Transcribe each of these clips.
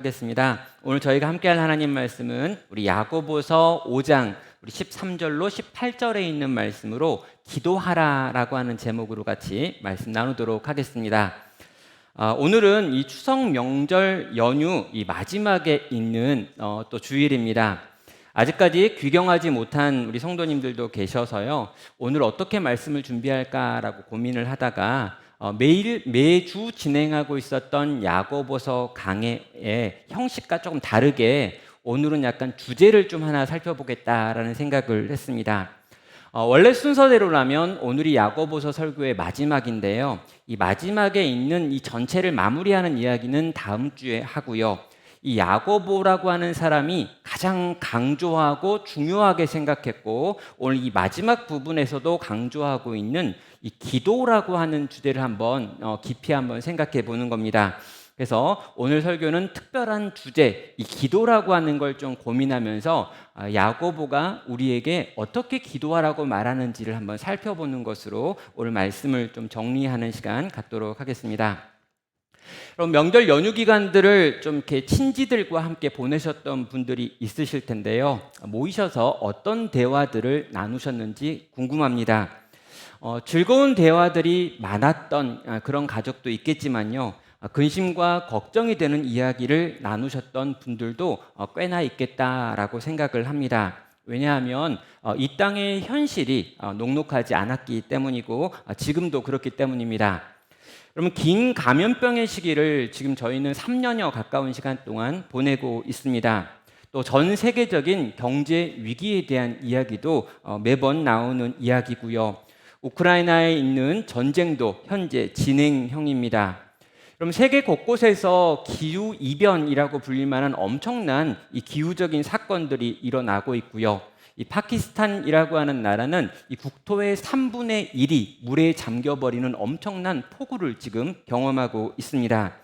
하겠습니다. 오늘 저희가 함께할 하나님 말씀은 우리 야고보서 5장 우리 13절로 18절에 있는 말씀으로 기도하라라고 하는 제목으로 같이 말씀 나누도록 하겠습니다. 오늘은 이 추석 명절 연휴 이 마지막에 있는 또 주일입니다. 아직까지 귀경하지 못한 우리 성도님들도 계셔서요. 오늘 어떻게 말씀을 준비할까라고 고민을 하다가 매주 진행하고 있었던 야고보서 강해의 형식과 조금 다르게 오늘은 약간 주제를 좀 하나 살펴보겠다라는 생각을 했습니다. 원래 순서대로라면 오늘이 야고보서 설교의 마지막인데요. 이 마지막에 있는 이 전체를 마무리하는 이야기는 다음 주에 하고요. 이 야고보라고 하는 사람이 가장 강조하고 중요하게 생각했고 오늘 이 마지막 부분에서도 강조하고 있는 이 기도라고 하는 주제를 한번 깊이 한번 생각해 보는 겁니다. 그래서 오늘 설교는 특별한 주제, 이 기도라고 하는 걸 좀 고민하면서 야고보가 우리에게 어떻게 기도하라고 말하는지를 한번 살펴보는 것으로 오늘 말씀을 좀 정리하는 시간 갖도록 하겠습니다. 그럼 명절 연휴 기간들을 좀 이렇게 친지들과 함께 보내셨던 분들이 있으실 텐데요. 모이셔서 어떤 대화들을 나누셨는지 궁금합니다. 즐거운 대화들이 많았던 그런 가족도 있겠지만요. 근심과 걱정이 되는 이야기를 나누셨던 분들도 꽤나 있겠다라고 생각을 합니다. 왜냐하면 이 땅의 현실이 녹록하지 않았기 때문이고 지금도 그렇기 때문입니다. 그러면 긴 감염병의 시기를 지금 저희는 3년여 가까운 시간 동안 보내고 있습니다. 또 전 세계적인 경제 위기에 대한 이야기도 매번 나오는 이야기고요. 우크라이나에 있는 전쟁도 현재 진행형입니다. 그럼 세계 곳곳에서 기후 이변이라고 불릴 만한 엄청난 이 기후적인 사건들이 일어나고 있고요. 이 파키스탄이라고 하는 나라는 이 국토의 3분의 1이 물에 잠겨버리는 엄청난 폭우를 지금 경험하고 있습니다.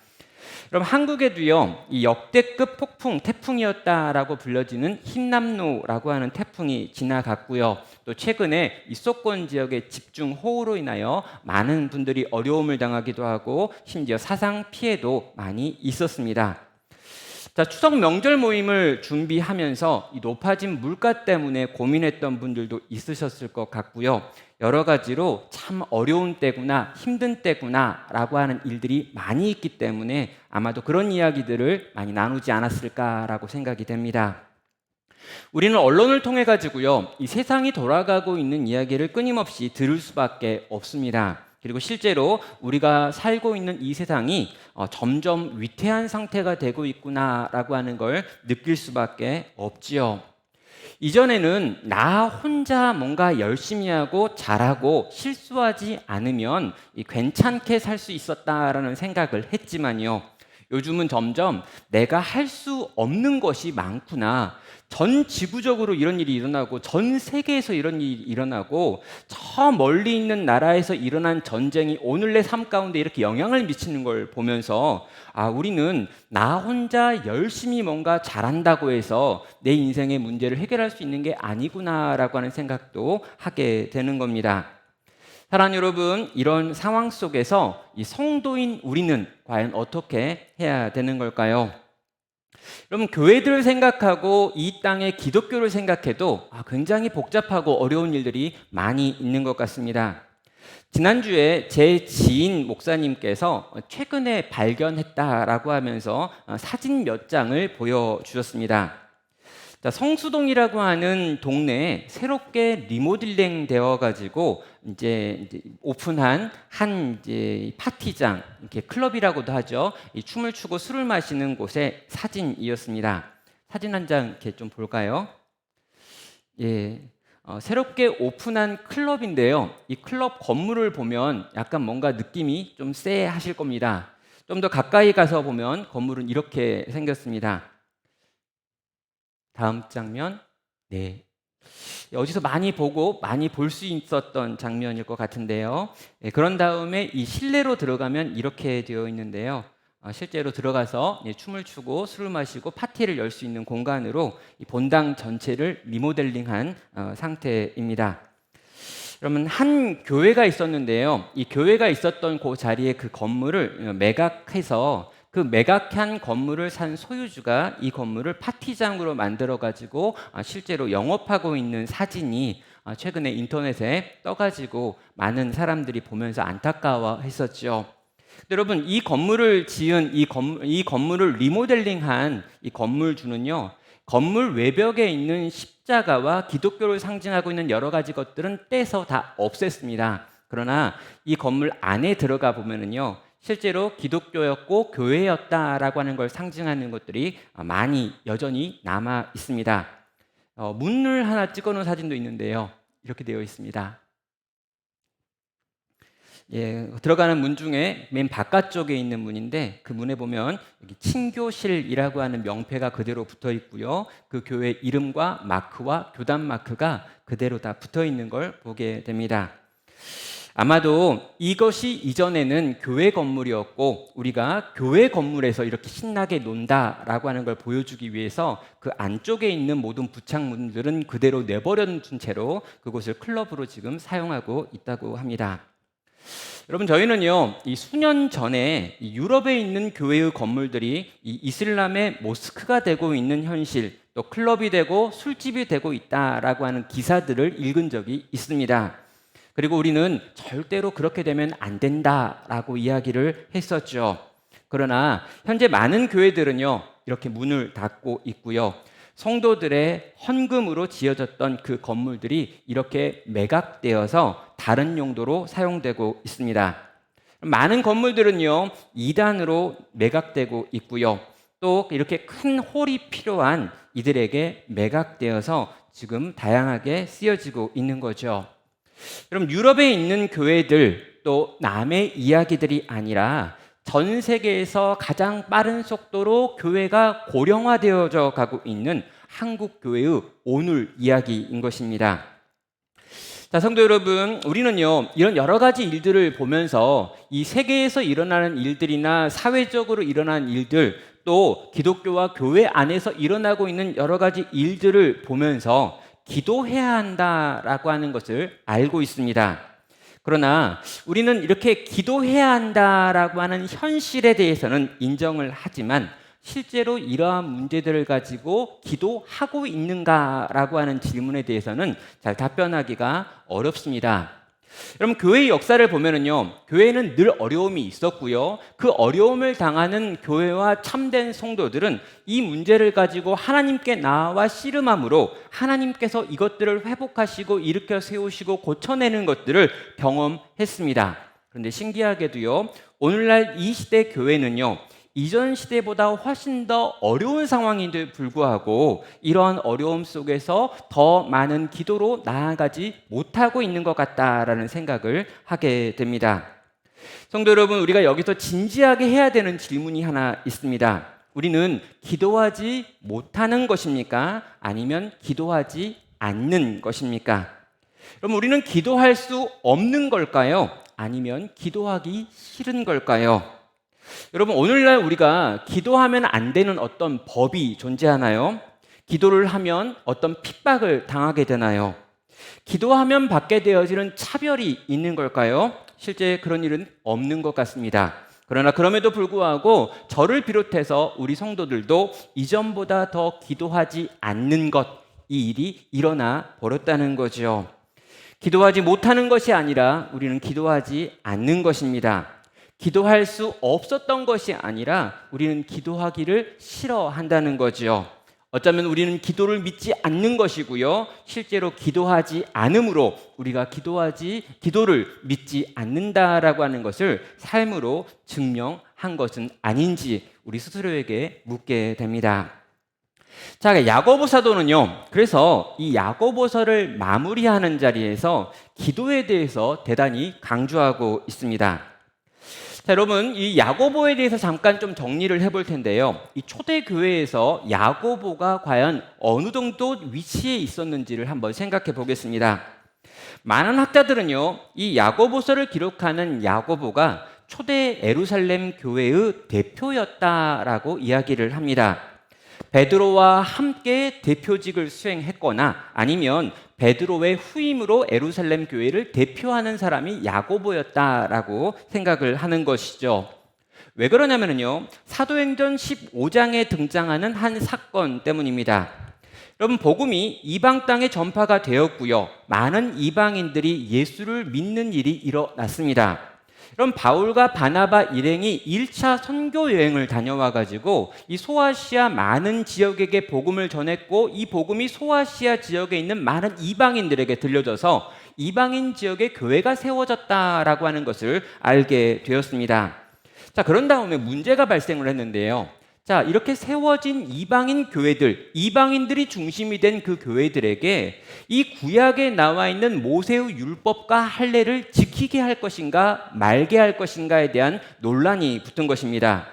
그럼 한국에도요, 이 역대급 폭풍, 태풍이었다라고 불려지는 흰남노라고 하는 태풍이 지나갔고요. 또 최근에 이 수도권 지역의 집중호우로 인하여 많은 분들이 어려움을 당하기도 하고 심지어 사상 피해도 많이 있었습니다. 자, 추석 명절 모임을 준비하면서 이 높아진 물가 때문에 고민했던 분들도 있으셨을 것 같고요. 여러 가지로 참 어려운 때구나, 힘든 때구나 라고 하는 일들이 많이 있기 때문에 아마도 그런 이야기들을 많이 나누지 않았을까라고 생각이 됩니다. 우리는 언론을 통해 가지고요, 이 세상이 돌아가고 있는 이야기를 끊임없이 들을 수밖에 없습니다. 그리고 실제로 우리가 살고 있는 이 세상이 점점 위태한 상태가 되고 있구나라고 하는 걸 느낄 수밖에 없지요. 이전에는 나 혼자 뭔가 열심히 하고 잘하고 실수하지 않으면 괜찮게 살 수 있었다라는 생각을 했지만요. 요즘은 점점 내가 할 수 없는 것이 많구나. 전 지구적으로 이런 일이 일어나고 전 세계에서 이런 일이 일어나고 저 멀리 있는 나라에서 일어난 전쟁이 오늘 내 삶 가운데 이렇게 영향을 미치는 걸 보면서 우리는 나 혼자 열심히 뭔가 잘한다고 해서 내 인생의 문제를 해결할 수 있는 게 아니구나라고 하는 생각도 하게 되는 겁니다. 사랑하는 여러분, 이런 상황 속에서 이 성도인 우리는 과연 어떻게 해야 되는 걸까요? 여러분, 교회들을 생각하고 이 땅의 기독교를 생각해도 굉장히 복잡하고 어려운 일들이 많이 있는 것 같습니다. 지난주에 제 지인 목사님께서 최근에 발견했다라고 하면서 사진 몇 장을 보여주셨습니다. 자, 성수동이라고 하는 동네에 새롭게 리모델링 되어 가지고 이제 오픈한 한 이제 파티장, 이렇게 클럽이라고도 하죠. 이 춤을 추고 술을 마시는 곳의 사진이었습니다. 사진 한 장 이렇게 좀 볼까요? 예. 새롭게 오픈한 클럽인데요. 이 클럽 건물을 보면 약간 뭔가 느낌이 좀 쎄하실 겁니다. 좀 더 가까이 가서 보면 건물은 이렇게 생겼습니다. 다음 장면. 네. 어디서 많이 보고 많이 볼 수 있었던 장면일 것 같은데요. 네, 그런 다음에 이 실내로 들어가면 이렇게 되어 있는데요. 실제로 들어가서 춤을 추고 술을 마시고 파티를 열 수 있는 공간으로 이 본당 전체를 리모델링한 상태입니다. 그러면 한 교회가 있었는데요. 이 교회가 있었던 그 자리에 그 건물을 매각해서 그 매각한 건물을 산 소유주가 이 건물을 파티장으로 만들어 가지고 실제로 영업하고 있는 사진이 최근에 인터넷에 떠가지고 많은 사람들이 보면서 안타까워했었죠. 여러분, 이 건물을 지은 이 건물을 리모델링한 이 건물주는요, 건물 외벽에 있는 십자가와 기독교를 상징하고 있는 여러 가지 것들은 떼서 다 없앴습니다. 그러나 이 건물 안에 들어가 보면은요, 실제로 기독교였고 교회였다라고 하는 걸 상징하는 것들이 많이 여전히 남아 있습니다. 문을 하나 찍어놓은 사진도 있는데요. 이렇게 되어 있습니다. 예, 들어가는 문 중에 맨 바깥쪽에 있는 문인데 그 문에 보면 여기 친교실이라고 하는 명패가 그대로 붙어 있고요. 그 교회 이름과 마크와 교단 마크가 그대로 다 붙어 있는 걸 보게 됩니다. 아마도 이것이 이전에는 교회 건물이었고 우리가 교회 건물에서 이렇게 신나게 논다라고 하는 걸 보여주기 위해서 그 안쪽에 있는 모든 부착물들은 그대로 내버려 둔 채로 그곳을 클럽으로 지금 사용하고 있다고 합니다. 여러분, 저희는요, 이 수년 전에 이 유럽에 있는 교회의 건물들이 이 이슬람의 모스크가 되고 있는 현실, 또 클럽이 되고 술집이 되고 있다라고 하는 기사들을 읽은 적이 있습니다. 그리고 우리는 절대로 그렇게 되면 안 된다라고 이야기를 했었죠. 그러나 현재 많은 교회들은요, 이렇게 문을 닫고 있고요. 성도들의 헌금으로 지어졌던 그 건물들이 이렇게 매각되어서 다른 용도로 사용되고 있습니다. 많은 건물들은요, 2단으로 매각되고 있고요. 또 이렇게 큰 홀이 필요한 이들에게 매각되어서 지금 다양하게 쓰여지고 있는 거죠. 여러분, 유럽에 있는 교회들 또 남의 이야기들이 아니라 전 세계에서 가장 빠른 속도로 교회가 고령화되어져 가고 있는 한국 교회의 오늘 이야기인 것입니다. 자, 성도 여러분, 우리는요, 이런 여러 가지 일들을 보면서 이 세계에서 일어나는 일들이나 사회적으로 일어나는 일들, 또 기독교와 교회 안에서 일어나고 있는 여러 가지 일들을 보면서 기도해야 한다라고 하는 것을 알고 있습니다. 그러나 우리는 이렇게 기도해야 한다라고 하는 현실에 대해서는 인정을 하지만 실제로 이러한 문제들을 가지고 기도하고 있는가라고 하는 질문에 대해서는 잘 답변하기가 어렵습니다. 여러분, 교회의 역사를 보면은요, 교회는 늘 어려움이 있었고요. 그 어려움을 당하는 교회와 참된 성도들은 이 문제를 가지고 하나님께 나와 씨름함으로 하나님께서 이것들을 회복하시고 일으켜 세우시고 고쳐내는 것들을 경험했습니다. 그런데 신기하게도요, 오늘날 이 시대 교회는요, 이전 시대보다 훨씬 더 어려운 상황인데 불구하고 이러한 어려움 속에서 더 많은 기도로 나아가지 못하고 있는 것 같다라는 생각을 하게 됩니다. 성도 여러분, 우리가 여기서 진지하게 해야 되는 질문이 하나 있습니다. 우리는 기도하지 못하는 것입니까? 아니면 기도하지 않는 것입니까? 그럼 우리는 기도할 수 없는 걸까요? 아니면 기도하기 싫은 걸까요? 여러분, 오늘날 우리가 기도하면 안 되는 어떤 법이 존재하나요? 기도를 하면 어떤 핍박을 당하게 되나요? 기도하면 받게 되어지는 차별이 있는 걸까요? 실제 그런 일은 없는 것 같습니다. 그러나 그럼에도 불구하고 저를 비롯해서 우리 성도들도 이전보다 더 기도하지 않는 것, 이 일이 일어나 버렸다는 거죠. 기도하지 못하는 것이 아니라 우리는 기도하지 않는 것입니다. 기도할 수 없었던 것이 아니라 우리는 기도하기를 싫어한다는 거죠. 어쩌면 우리는 기도를 믿지 않는 것이고요. 실제로 기도하지 않으므로 우리가 기도를 믿지 않는다라고 하는 것을 삶으로 증명한 것은 아닌지 우리 스스로에게 묻게 됩니다. 자, 야고보 사도는요, 그래서 이 야고보서를 마무리하는 자리에서 기도에 대해서 대단히 강조하고 있습니다. 자, 여러분, 이 야고보에 대해서 잠깐 좀 정리를 해볼 텐데요. 이 초대 교회에서 야고보가 과연 어느 정도 위치에 있었는지를 한번 생각해 보겠습니다. 많은 학자들은요, 이 야고보서를 기록하는 야고보가 초대 예루살렘 교회의 대표였다라고 이야기를 합니다. 베드로와 함께 대표직을 수행했거나 아니면 베드로의 후임으로 예루살렘 교회를 대표하는 사람이 야고보였다라고 생각을 하는 것이죠. 왜 그러냐면요. 사도행전 15장에 등장하는 한 사건 때문입니다. 여러분, 복음이 이방 땅에 전파가 되었고요. 많은 이방인들이 예수를 믿는 일이 일어났습니다. 그럼 바울과 바나바 일행이 1차 선교 여행을 다녀와 가지고 이 소아시아 많은 지역에게 복음을 전했고, 이 복음이 소아시아 지역에 있는 많은 이방인들에게 들려져서 이방인 지역에 교회가 세워졌다라고 하는 것을 알게 되었습니다. 자, 그런 다음에 문제가 발생을 했는데요. 자, 이렇게 세워진 이방인 교회들, 이방인들이 중심이 된 그 교회들에게 이 구약에 나와 있는 모세의 율법과 할례를 지키게 할 것인가 말게 할 것인가에 대한 논란이 붙은 것입니다.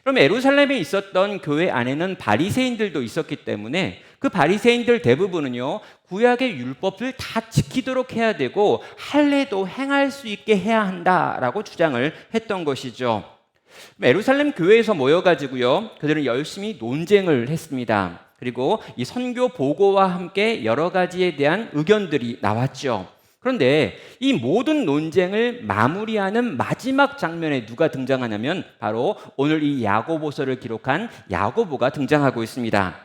그럼 예루살렘에 있었던 교회 안에는 바리새인들도 있었기 때문에 그 바리새인들 대부분은요, 구약의 율법을 다 지키도록 해야 되고 할례도 행할 수 있게 해야 한다라고 주장을 했던 것이죠. 예루살렘 교회에서 모여가지고요, 그들은 열심히 논쟁을 했습니다. 그리고 이 선교 보고와 함께 여러 가지에 대한 의견들이 나왔죠. 그런데 이 모든 논쟁을 마무리하는 마지막 장면에 누가 등장하냐면 바로 오늘 이 야고보서를 기록한 야고보가 등장하고 있습니다.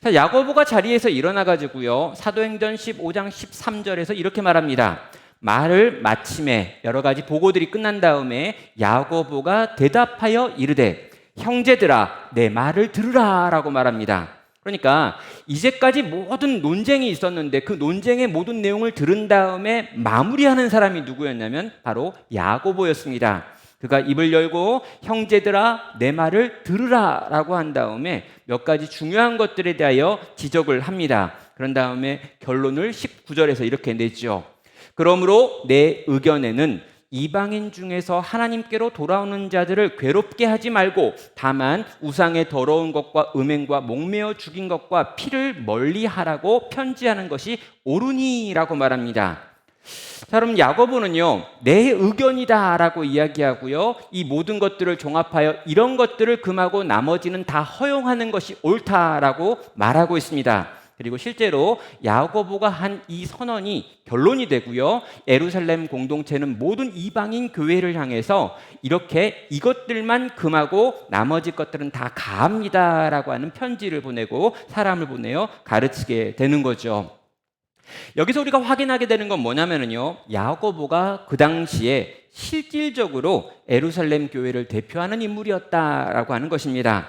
자, 야고보가 자리에서 일어나가지고요, 사도행전 15장 13절에서 이렇게 말합니다. 말을 마침에 여러 가지 보고들이 끝난 다음에 야고보가 대답하여 이르되 형제들아 내 말을 들으라 라고 말합니다. 그러니까 이제까지 모든 논쟁이 있었는데 그 논쟁의 모든 내용을 들은 다음에 마무리하는 사람이 누구였냐면 바로 야고보였습니다. 그가 입을 열고 형제들아 내 말을 들으라 라고 한 다음에 몇 가지 중요한 것들에 대하여 지적을 합니다. 그런 다음에 결론을 19절에서 이렇게 내죠. 그러므로 내 의견에는 이방인 중에서 하나님께로 돌아오는 자들을 괴롭게 하지 말고 다만 우상의 더러운 것과 음행과 목매어 죽인 것과 피를 멀리하라고 편지하는 것이 옳으니라고 말합니다. 자, 그럼 야고보는요, 내 의견이다라고 이야기하고요, 이 모든 것들을 종합하여 이런 것들을 금하고 나머지는 다 허용하는 것이 옳다라고 말하고 있습니다. 그리고 실제로 야고보가 한 이 선언이 결론이 되고요, 예루살렘 공동체는 모든 이방인 교회를 향해서 이렇게 이것들만 금하고 나머지 것들은 다 가합니다라고 하는 편지를 보내고 사람을 보내어 가르치게 되는 거죠. 여기서 우리가 확인하게 되는 건 뭐냐면요, 야고보가 그 당시에 실질적으로 예루살렘 교회를 대표하는 인물이었다라고 하는 것입니다.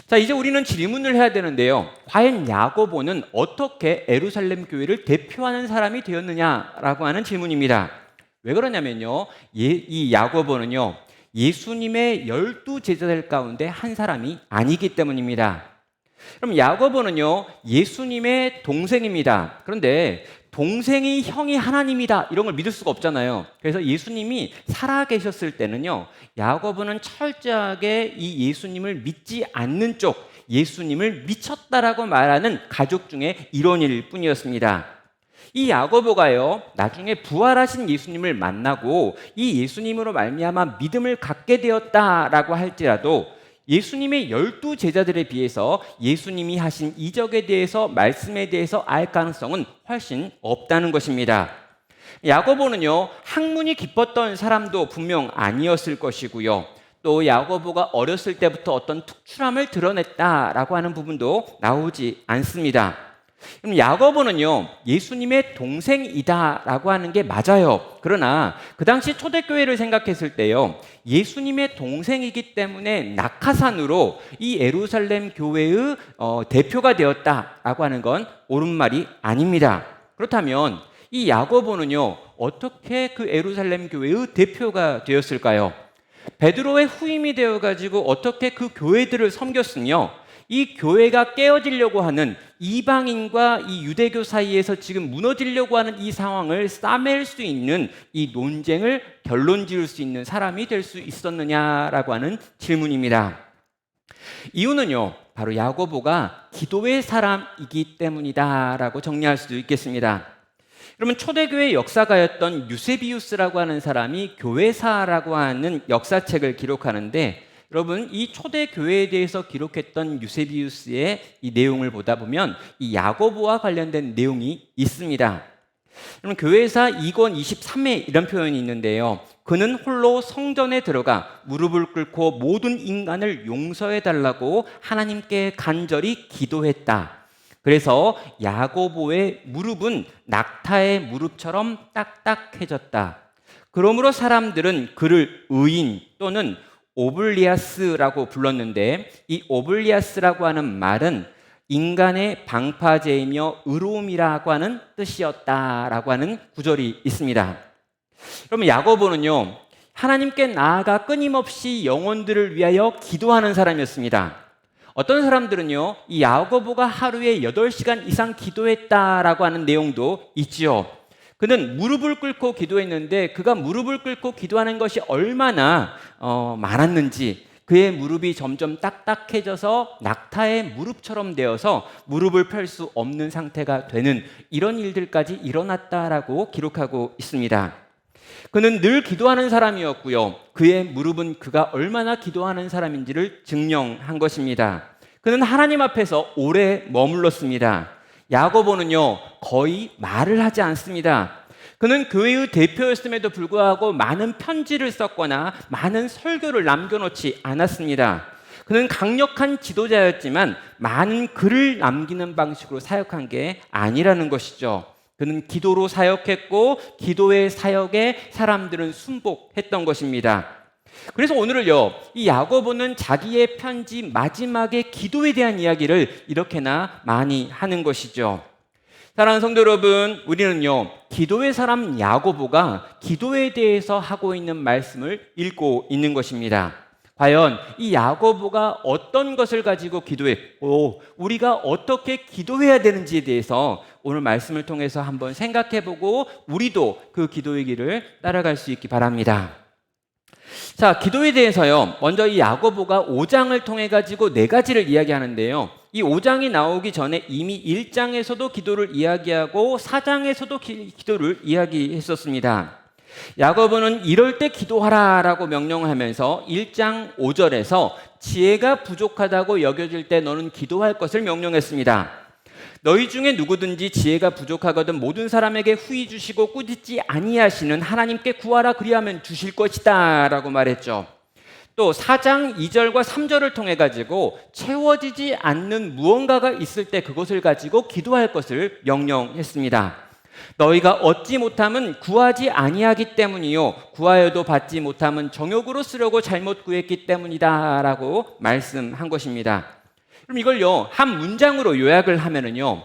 자, 이제 우리는 질문을 해야 되는데요. 과연 야고보는 어떻게 예루살렘 교회를 대표하는 사람이 되었느냐라고 하는 질문입니다. 왜 그러냐면요, 이 야고보는요, 예수님의 12 제자들 가운데 한 사람이 아니기 때문입니다. 그럼 야고보는요, 예수님의 동생입니다. 그런데 동생이 형이 하나님이다 이런 걸 믿을 수가 없잖아요. 그래서 예수님이 살아 계셨을 때는요, 야고보는 철저하게 이 예수님을 믿지 않는 쪽, 예수님을 미쳤다라고 말하는 가족 중에 일원일 뿐이었습니다. 이 야고보가요, 나중에 부활하신 예수님을 만나고 이 예수님으로 말미암아 믿음을 갖게 되었다라고 할지라도 예수님의 12 제자들에 비해서 예수님이 하신 이적에 대해서, 말씀에 대해서 알 가능성은 훨씬 없다는 것입니다. 야고보는요, 학문이 깊었던 사람도 분명 아니었을 것이고요, 또 야고보가 어렸을 때부터 어떤 특출함을 드러냈다라고 하는 부분도 나오지 않습니다. 그럼 야고보는요, 예수님의 동생이다라고 하는 게 맞아요. 그러나 그 당시 초대교회를 생각했을 때요, 예수님의 동생이기 때문에 낙하산으로 이 예루살렘 교회의 대표가 되었다라고 하는 건 옳은 말이 아닙니다. 그렇다면 이 야고보는요, 어떻게 그 예루살렘 교회의 대표가 되었을까요? 베드로의 후임이 되어가지고 어떻게 그 교회들을 섬겼으며 이 교회가 깨어지려고 하는 이방인과 이 유대교 사이에서 지금 무너지려고 하는 이 상황을 싸맬 수 있는 이 논쟁을 결론 지을 수 있는 사람이 될 수 있었느냐라고 하는 질문입니다. 이유는요, 바로 야고보가 기도의 사람이기 때문이다라고 정리할 수도 있겠습니다. 그러면 초대교회 역사가였던 유세비우스라고 하는 사람이 교회사라고 하는 역사책을 기록하는데, 여러분, 이 초대교회에 대해서 기록했던 유세비우스의 이 내용을 보다 보면 이 야고보와 관련된 내용이 있습니다. 그럼 교회사 2권 23회 이런 표현이 있는데요. 그는 홀로 성전에 들어가 무릎을 꿇고 모든 인간을 용서해 달라고 하나님께 간절히 기도했다. 그래서 야고보의 무릎은 낙타의 무릎처럼 딱딱해졌다. 그러므로 사람들은 그를 의인 또는 오블리아스라고 불렀는데, 이 오블리아스라고 하는 말은 인간의 방파제이며 의로움이라고 하는 뜻이었다라고 하는 구절이 있습니다. 그러면 야고보는요, 하나님께 나아가 끊임없이 영혼들을 위하여 기도하는 사람이었습니다. 어떤 사람들은요, 이 야고보가 하루에 8시간 이상 기도했다라고 하는 내용도 있지요. 그는 무릎을 꿇고 기도했는데 그가 무릎을 꿇고 기도하는 것이 얼마나 많았는지, 그의 무릎이 점점 딱딱해져서 낙타의 무릎처럼 되어서 무릎을 펼 수 없는 상태가 되는 이런 일들까지 일어났다라고 기록하고 있습니다. 그는 늘 기도하는 사람이었고요. 그의 무릎은 그가 얼마나 기도하는 사람인지를 증명한 것입니다. 그는 하나님 앞에서 오래 머물렀습니다. 야고보는요, 거의 말을 하지 않습니다. 그는 교회의 대표였음에도 불구하고 많은 편지를 썼거나 많은 설교를 남겨놓지 않았습니다. 그는 강력한 지도자였지만 많은 글을 남기는 방식으로 사역한 게 아니라는 것이죠. 그는 기도로 사역했고 기도의 사역에 사람들은 순복했던 것입니다. 그래서 오늘을요, 이 야고보는 자기의 편지 마지막에 기도에 대한 이야기를 이렇게나 많이 하는 것이죠. 사랑하는 성도 여러분, 우리는요, 기도의 사람 야고보가 기도에 대해서 하고 있는 말씀을 읽고 있는 것입니다. 과연 이 야고보가 어떤 것을 가지고 기도했고 우리가 어떻게 기도해야 되는지에 대해서 오늘 말씀을 통해서 한번 생각해보고 우리도 그 기도의 길을 따라갈 수 있기 바랍니다. 자, 기도에 대해서요, 먼저 이 야고보가 5장을 통해 가지고 4가지를 이야기하는데요. 이 5장이 나오기 전에 이미 1장에서도 기도를 이야기하고 4장에서도 기도를 이야기했었습니다. 야고보는 이럴 때 기도하라라고 명령하면서 1장 5절에서 지혜가 부족하다고 여겨질 때 너는 기도할 것을 명령했습니다. 너희 중에 누구든지 지혜가 부족하거든 모든 사람에게 후히 주시고 꾸짖지 아니하시는 하나님께 구하라 그리하면 주실 것이다 라고 말했죠. 또 4장 2절과 3절을 통해 가지고 채워지지 않는 무언가가 있을 때 그것을 가지고 기도할 것을 명령했습니다. 너희가 얻지 못함은 구하지 아니하기 때문이요 구하여도 받지 못함은 정욕으로 쓰려고 잘못 구했기 때문이다 라고 말씀한 것입니다. 그럼 이걸요, 한 문장으로 요약을 하면은요,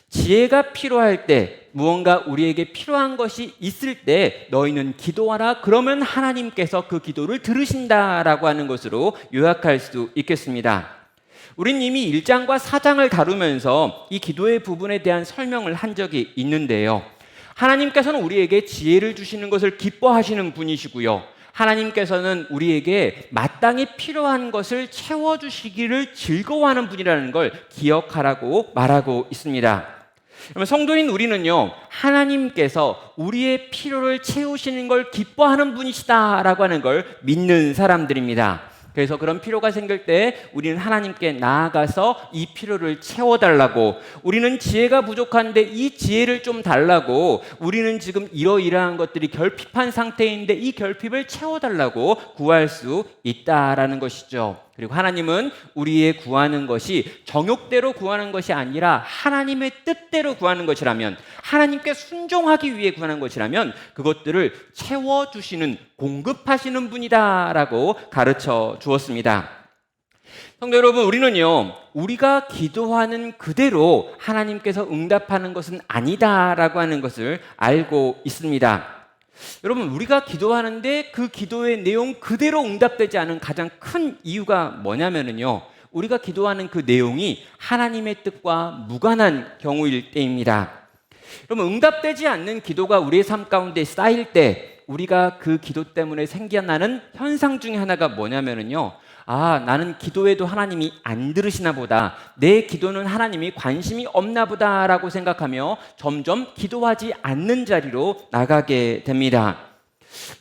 지혜가 필요할 때, 무언가 우리에게 필요한 것이 있을 때 너희는 기도하라. 그러면 하나님께서 그 기도를 들으신다라고 하는 것으로 요약할 수 있겠습니다. 우린 이미 1장과 4장을 다루면서 이 기도의 부분에 대한 설명을 한 적이 있는데요. 하나님께서는 우리에게 지혜를 주시는 것을 기뻐하시는 분이시고요. 하나님께서는 우리에게 마땅히 필요한 것을 채워주시기를 즐거워하는 분이라는 걸 기억하라고 말하고 있습니다. 그러면 성도인 우리는요, 하나님께서 우리의 필요를 채우시는 걸 기뻐하는 분이시다라고 하는 걸 믿는 사람들입니다. 그래서 그런 필요가 생길 때 우리는 하나님께 나아가서 이 필요를 채워달라고, 우리는 지혜가 부족한데 이 지혜를 좀 달라고, 우리는 지금 이러이러한 것들이 결핍한 상태인데 이 결핍을 채워달라고 구할 수 있다라는 것이죠. 그리고 하나님은 우리의 구하는 것이 정욕대로 구하는 것이 아니라 하나님의 뜻대로 구하는 것이라면, 하나님께 순종하기 위해 구하는 것이라면 그것들을 채워주시는, 공급하시는 분이다라고 가르쳐 주었습니다. 성도 여러분, 우리는요, 우리가 기도하는 그대로 하나님께서 응답하는 것은 아니다라고 하는 것을 알고 있습니다. 여러분, 우리가 기도하는데 그 기도의 내용 그대로 응답되지 않은 가장 큰 이유가 뭐냐면요, 우리가 기도하는 그 내용이 하나님의 뜻과 무관한 경우일 때입니다. 여러분, 응답되지 않는 기도가 우리의 삶 가운데 쌓일 때 우리가 그 기도 때문에 생겨나는 현상 중에 하나가 뭐냐면요, 아, 나는 기도해도 하나님이 안 들으시나 보다, 내 기도는 하나님이 관심이 없나 보다라고 생각하며 점점 기도하지 않는 자리로 나가게 됩니다.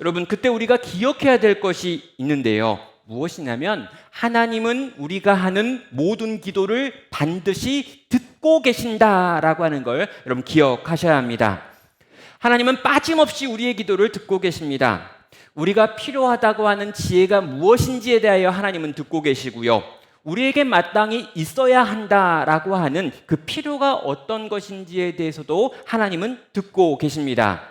여러분, 그때 우리가 기억해야 될 것이 있는데요, 무엇이냐면 하나님은 우리가 하는 모든 기도를 반드시 듣고 계신다라고 하는 걸 여러분 기억하셔야 합니다. 하나님은 빠짐없이 우리의 기도를 듣고 계십니다. 우리가 필요하다고 하는 지혜가 무엇인지에 대하여 하나님은 듣고 계시고요. 우리에게 마땅히 있어야 한다라고 하는 그 필요가 어떤 것인지에 대해서도 하나님은 듣고 계십니다.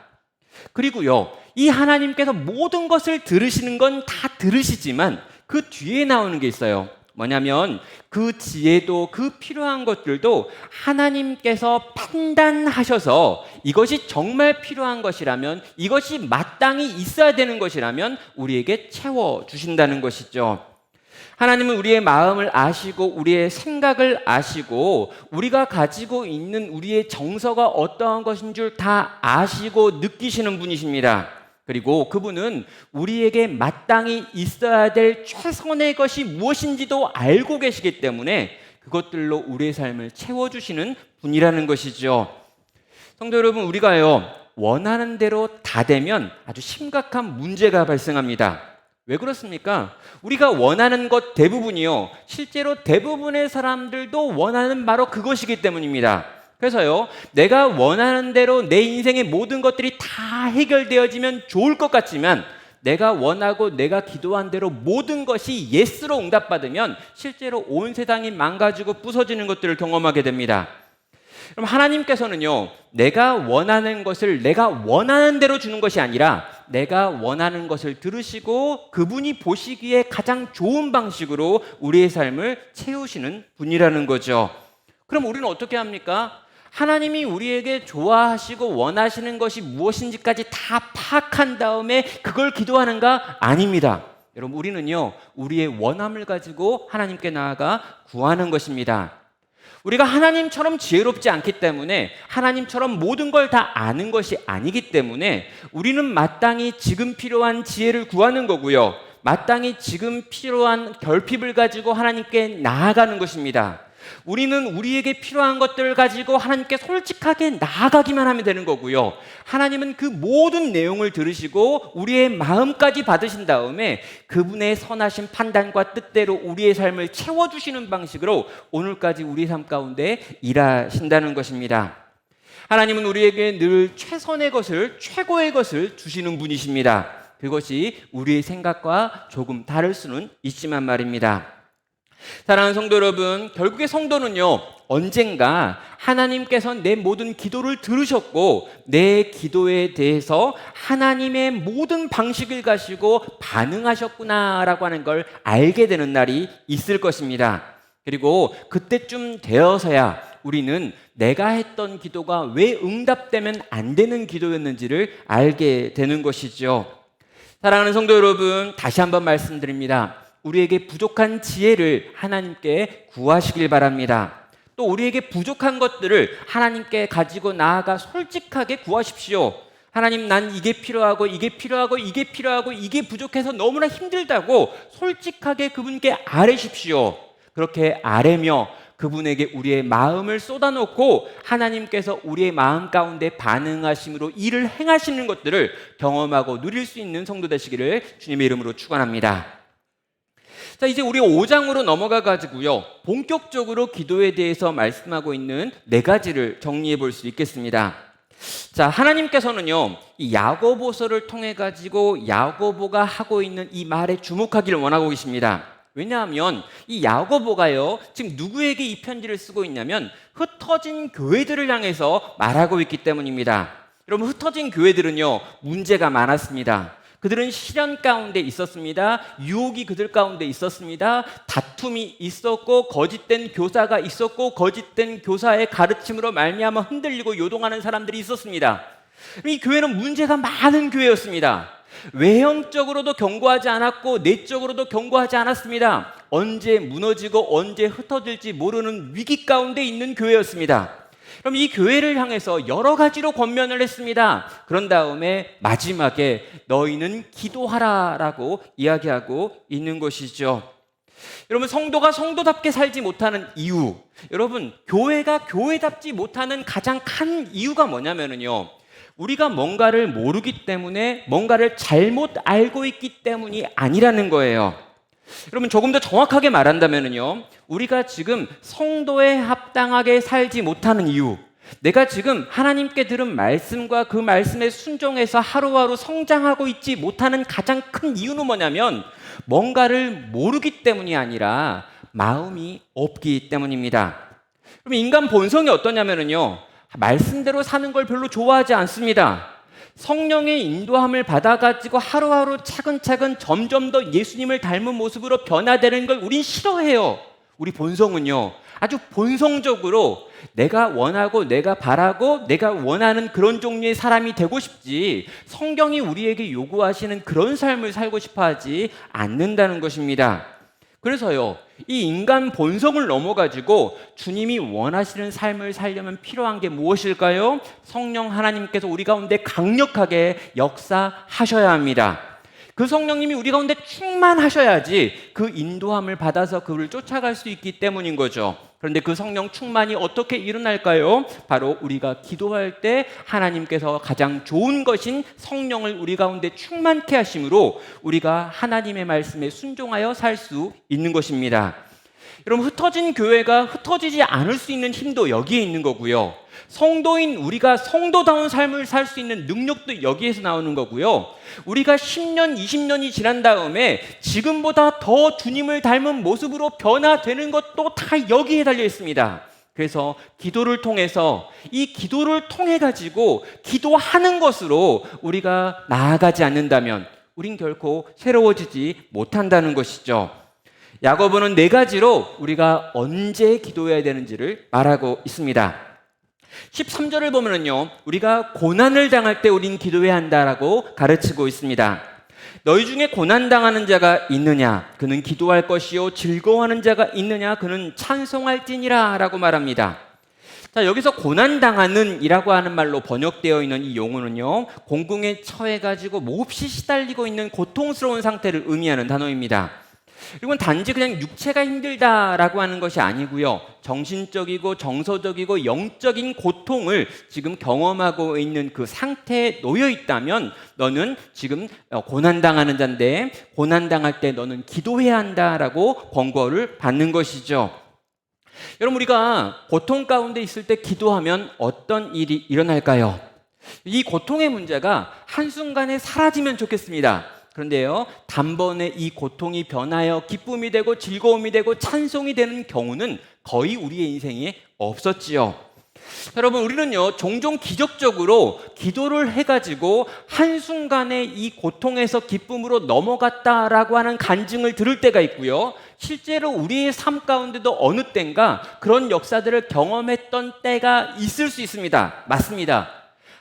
그리고요, 이 하나님께서 모든 것을 들으시는 건 다 들으시지만 그 뒤에 나오는 게 있어요. 뭐냐면 그 지혜도 그 필요한 것들도 하나님께서 판단하셔서 이것이 정말 필요한 것이라면, 이것이 마땅히 있어야 되는 것이라면 우리에게 채워주신다는 것이죠. 하나님은 우리의 마음을 아시고 우리의 생각을 아시고 우리가 가지고 있는 우리의 정서가 어떠한 것인 줄 다 아시고 느끼시는 분이십니다. 그리고 그분은 우리에게 마땅히 있어야 될 최선의 것이 무엇인지도 알고 계시기 때문에 그것들로 우리의 삶을 채워주시는 분이라는 것이죠. 성도 여러분, 우리가요, 원하는 대로 다 되면 아주 심각한 문제가 발생합니다. 왜 그렇습니까? 우리가 원하는 것 대부분이요, 실제로 대부분의 사람들도 원하는 바로 그것이기 때문입니다. 그래서요, 내가 원하는 대로 내 인생의 모든 것들이 다 해결되어지면 좋을 것 같지만 내가 원하고 내가 기도한 대로 모든 것이 예스로 응답받으면 실제로 온 세상이 망가지고 부서지는 것들을 경험하게 됩니다. 그럼 하나님께서는요, 내가 원하는 것을 내가 원하는 대로 주는 것이 아니라 내가 원하는 것을 들으시고 그분이 보시기에 가장 좋은 방식으로 우리의 삶을 채우시는 분이라는 거죠. 그럼 우리는 어떻게 합니까? 하나님이 우리에게 좋아하시고 원하시는 것이 무엇인지까지 다 파악한 다음에 그걸 기도하는가? 아닙니다. 여러분, 우리는요, 우리의 원함을 가지고 하나님께 나아가 구하는 것입니다. 우리가 하나님처럼 지혜롭지 않기 때문에, 하나님처럼 모든 걸 다 아는 것이 아니기 때문에 우리는 마땅히 지금 필요한 지혜를 구하는 거고요, 마땅히 지금 필요한 결핍을 가지고 하나님께 나아가는 것입니다. 우리는 우리에게 필요한 것들을 가지고 하나님께 솔직하게 나아가기만 하면 되는 거고요, 하나님은 그 모든 내용을 들으시고 우리의 마음까지 받으신 다음에 그분의 선하신 판단과 뜻대로 우리의 삶을 채워주시는 방식으로 오늘까지 우리 삶 가운데 일하신다는 것입니다. 하나님은 우리에게 늘 최선의 것을, 최고의 것을 주시는 분이십니다. 그것이 우리의 생각과 조금 다를 수는 있지만 말입니다. 사랑하는 성도 여러분, 결국에 성도는요, 언젠가 하나님께서 내 모든 기도를 들으셨고 내 기도에 대해서 하나님의 모든 방식을 가지고 반응하셨구나라고 하는 걸 알게 되는 날이 있을 것입니다. 그리고 그때쯤 되어서야 우리는 내가 했던 기도가 왜 응답되면 안 되는 기도였는지를 알게 되는 것이죠. 사랑하는 성도 여러분, 다시 한번 말씀드립니다. 우리에게 부족한 지혜를 하나님께 구하시길 바랍니다. 또 우리에게 부족한 것들을 하나님께 가지고 나아가 솔직하게 구하십시오. 하나님, 난 이게 필요하고 이게 필요하고 이게 필요하고 이게 부족해서 너무나 힘들다고 솔직하게 그분께 아뢰십시오. 그렇게 아뢰며 그분에게 우리의 마음을 쏟아놓고 하나님께서 우리의 마음 가운데 반응하심으로 일을 행하시는 것들을 경험하고 누릴 수 있는 성도 되시기를 주님의 이름으로 축원합니다. 자, 이제 우리 5장으로 넘어가 가지고요, 본격적으로 기도에 대해서 말씀하고 있는 4가지를 정리해 볼 수 있겠습니다. 자, 하나님께서는요, 이 야고보서를 통해 가지고 야고보가 하고 있는 이 말에 주목하기를 원하고 계십니다. 왜냐하면 이 야고보가요, 지금 누구에게 이 편지를 쓰고 있냐면 흩어진 교회들을 향해서 말하고 있기 때문입니다. 여러분, 흩어진 교회들은요, 문제가 많았습니다. 그들은 시련 가운데 있었습니다. 유혹이 그들 가운데 있었습니다. 다툼이 있었고 거짓된 교사가 있었고 거짓된 교사의 가르침으로 말미암아 흔들리고 요동하는 사람들이 있었습니다. 이 교회는 문제가 많은 교회였습니다. 외형적으로도 견고하지 않았고 내적으로도 견고하지 않았습니다. 언제 무너지고 언제 흩어질지 모르는 위기 가운데 있는 교회였습니다. 그럼 이 교회를 향해서 여러 가지로 권면을 했습니다. 그런 다음에 마지막에 너희는 기도하라라고 이야기하고 있는 것이죠. 여러분, 성도가 성도답게 살지 못하는 이유, 여러분, 교회가 교회답지 못하는 가장 큰 이유가 뭐냐면요, 우리가 뭔가를 모르기 때문에, 뭔가를 잘못 알고 있기 때문이 아니라는 거예요. 여러분, 조금 더 정확하게 말한다면요, 우리가 지금 성도에 합당하게 살지 못하는 이유, 내가 지금 하나님께 들은 말씀과 그 말씀에 순종해서 하루하루 성장하고 있지 못하는 가장 큰 이유는 뭐냐면 뭔가를 모르기 때문이 아니라 마음이 없기 때문입니다. 그럼 인간 본성이 어떠냐면요, 말씀대로 사는 걸 별로 좋아하지 않습니다. 성령의 인도함을 받아가지고 하루하루 차근차근 점점 더 예수님을 닮은 모습으로 변화되는 걸 우린 싫어해요. 우리 본성은요, 아주 본성적으로 내가 원하고 내가 바라고 내가 원하는 그런 종류의 사람이 되고 싶지, 성경이 우리에게 요구하시는 그런 삶을 살고 싶어 하지 않는다는 것입니다. 그래서요, 이 인간 본성을 넘어가지고 주님이 원하시는 삶을 살려면 필요한 게 무엇일까요? 성령 하나님께서 우리 가운데 강력하게 역사하셔야 합니다. 그 성령님이 우리 가운데 충만하셔야지 그 인도함을 받아서 그를 쫓아갈 수 있기 때문인 거죠. 그런데 그 성령 충만이 어떻게 일어날까요? 바로 우리가 기도할 때 하나님께서 가장 좋은 것인 성령을 우리 가운데 충만케 하심으로 우리가 하나님의 말씀에 순종하여 살 수 있는 것입니다. 여러분, 흩어진 교회가 흩어지지 않을 수 있는 힘도 여기에 있는 거고요. 성도인 우리가 성도다운 삶을 살 수 있는 능력도 여기에서 나오는 거고요. 우리가 10년, 20년이 지난 다음에 지금보다 더 주님을 닮은 모습으로 변화되는 것도 다 여기에 달려 있습니다. 그래서 기도를 통해서 이 기도를 통해 가지고 기도하는 것으로 우리가 나아가지 않는다면 우린 결코 새로워지지 못한다는 것이죠. 야고보는 4가지로 우리가 언제 기도해야 되는지를 말하고 있습니다. 13절을 보면은요, 우리가 고난을 당할 때 우린 기도해야 한다라고 가르치고 있습니다. 너희 중에 고난당하는 자가 있느냐? 그는 기도할 것이요. 즐거워하는 자가 있느냐? 그는 찬송할지니라 라고 말합니다. 자, 여기서 고난당하는 이라고 하는 말로 번역되어 있는 이 용어는요, 공궁에 처해가지고 몹시 시달리고 있는 고통스러운 상태를 의미하는 단어입니다. 이건 단지 그냥 육체가 힘들다라고 하는 것이 아니고요, 정신적이고 정서적이고 영적인 고통을 지금 경험하고 있는 그 상태에 놓여 있다면 너는 지금 고난당하는 자인데, 고난당할 때 너는 기도해야 한다라고 권고를 받는 것이죠. 여러분, 우리가 고통 가운데 있을 때 기도하면 어떤 일이 일어날까요? 이 고통의 문제가 한순간에 사라지면 좋겠습니다. 그런데요, 단번에 이 고통이 변하여 기쁨이 되고 즐거움이 되고 찬송이 되는 경우는 거의 우리의 인생에 없었지요. 여러분, 우리는요, 종종 기적적으로 기도를 해가지고 한순간에 이 고통에서 기쁨으로 넘어갔다라고 하는 간증을 들을 때가 있고요, 실제로 우리의 삶 가운데도 어느 때인가 그런 역사들을 경험했던 때가 있을 수 있습니다. 맞습니다.